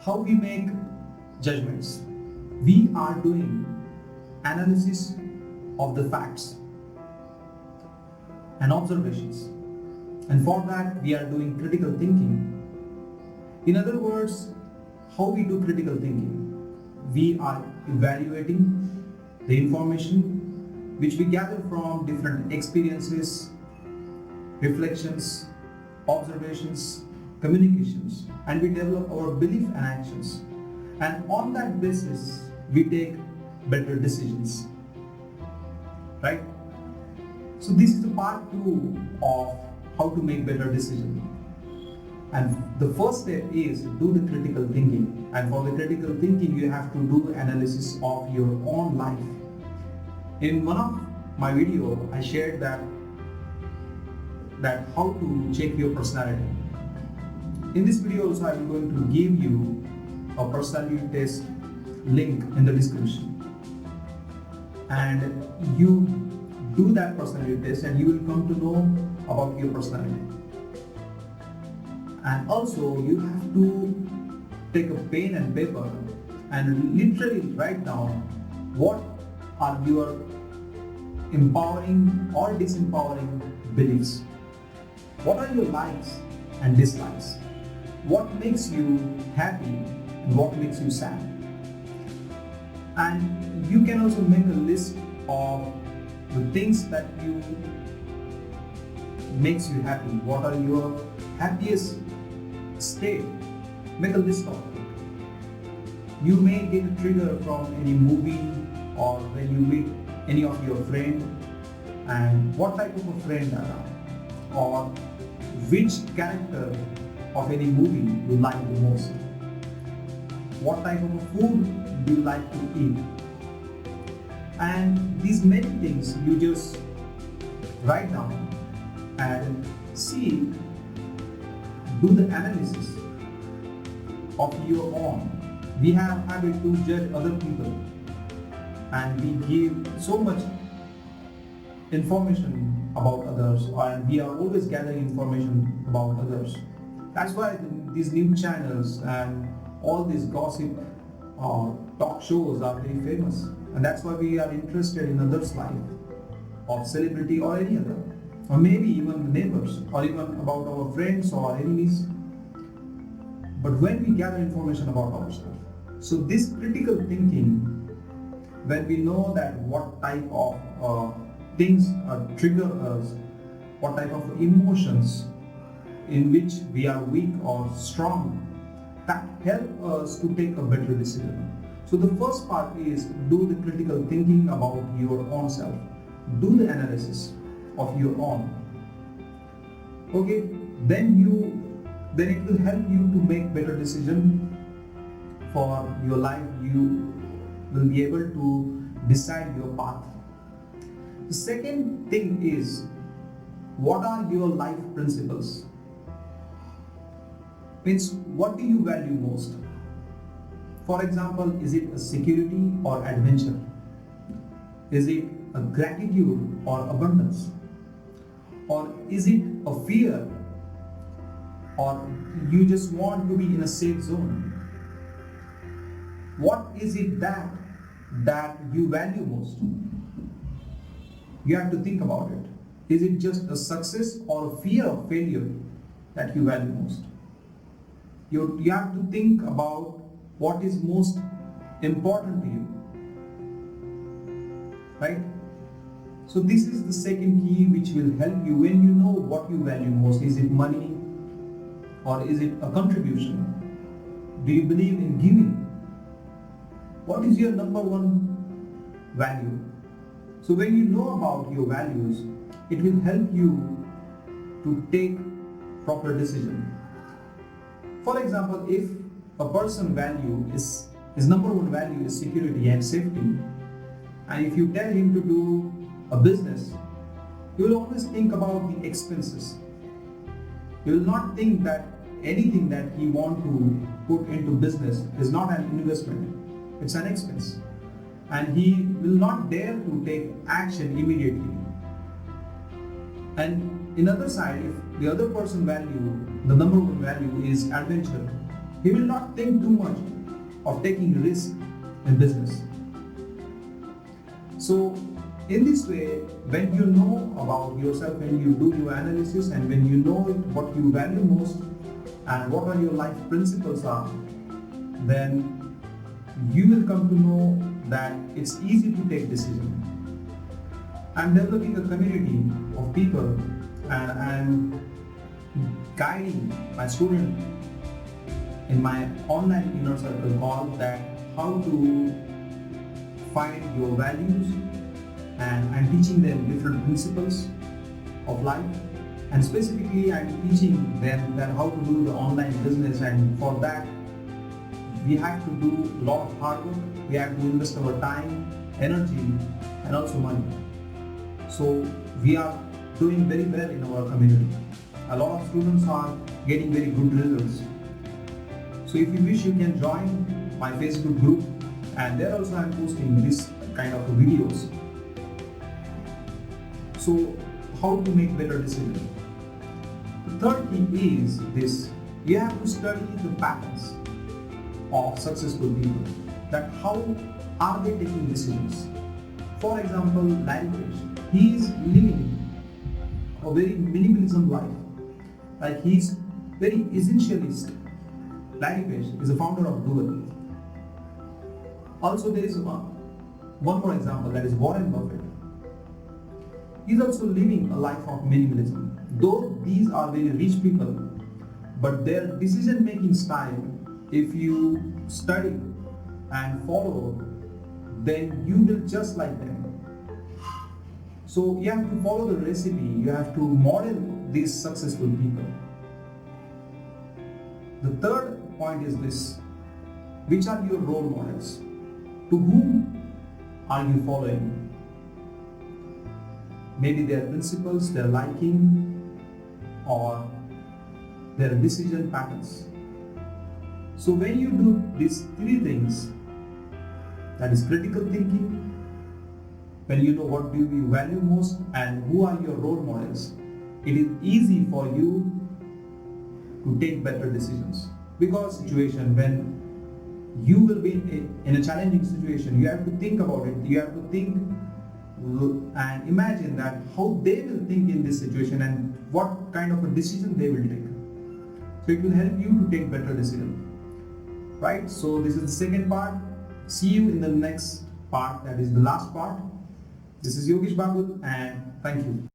how we make judgments. We are doing analysis of the facts and observations, and for that we are doing critical thinking. In other words, how we do critical thinking? We are evaluating the information which we gather from different experiences, reflections, observations, communications, and we develop our belief and actions. And on that basis, we take better decisions. Right? So this is the part 2 of how to make better decisions. And the first step is do the critical thinking. And for the critical thinking, you have to do analysis of your own life. In one of my video, I shared that how to check your personality. In this video also, I am going to give you a personality test link in the description. And you do that personality test and you will come to know about your personality. And also you have to take a pen and paper and literally write down what are your empowering or disempowering beliefs. What are your likes and dislikes? What makes you happy and what makes you sad? And you can also make a list of the things that makes you happy. What are your happiest state? Make a list of it. You may get a trigger from any movie or when you meet any of your friends, and what type of a friend are, or which character of any movie you like the most. What type of food do you like to eat? And these many things you just write down and see, do the analysis of your own. We have habit to judge other people and we give so much information about others, and we are always gathering information about others. That's why these new channels and all these gossip talk shows are very famous, and that's why we are interested in others' life of celebrity or any other, or maybe even neighbors, or even about our friends or enemies. But when we gather information about ourselves, so this critical thinking, when we know that what type of things trigger us, what type of emotions in which we are weak or strong, that help us to take a better decision. So the first part is do the critical thinking about your own self. Do the analysis of your own. Okay, then it will help you to make better decision for your life. You will be able to decide your path. The second thing is, what are your life principles? Means, what do you value most? For example, is it a security or adventure? Is it a gratitude or abundance? Or is it a fear? Or you just want to be in a safe zone? What is it that you value most? You have to think about it. Is it just a success or a fear of failure that you value most? You have to think about what is most important to you. Right? So this is the second key which will help you when you know what you value most. Is it money or is it a contribution? Do you believe in giving? What is your number one value? So when you know about your values, it will help you to take proper decision. For example, if a person value is his number one value is security and safety, and if you tell him to do a business, he will always think about the expenses. He will not think that anything that he want to put into business is not an investment, it's an expense. And he will not dare to take action immediately. And in other side, if the other person value, the number one value is adventure, He will not think too much of taking risk in business. So in this way, when you know about yourself, when you do your analysis, and when you know what you value most and what are your life principles are, then you will come to know that it's easy to take decisions. I'm developing a community of people and I'm guiding my students in my online inner circle called that how to find your values, and I'm teaching them different principles of life, and specifically I'm teaching them that how to do the online business, and for that we have to do a lot of hard work, we have to invest our time, energy and also money. So we are doing very well in our community. A lot of students are getting very good results. So if you wish, you can join my Facebook group, and there also I am posting this kind of videos. So how to make better decisions? The third key is this: you have to study the patterns of successful people, that how are they taking decisions. For example, Larry Page, he is living a very minimalism life, like he's very essentialist. Larry Page is the founder of Google. Also there is one more example, that is Warren Buffett. He's also living a life of minimalism. Though these are very rich people, but their decision making style, if you study and follow, then you will just like them. So you have to follow the recipe, you have to model these successful people. The third point is this: which are your role models? To whom are you following? Maybe their principles, their liking, or their decision patterns. So when you do these three things, that is critical thinking, when you know what do you value most and who are your role models, it is easy for you to take better decisions. Because situation, when you will be in a challenging situation, you have to think about it, you have to think and imagine that how they will think in this situation and what kind of a decision they will take. So it will help you to take better decisions. Right? So this is the second part. See you in the next part, that is the last part. This is Yogesh Bagul, and thank you.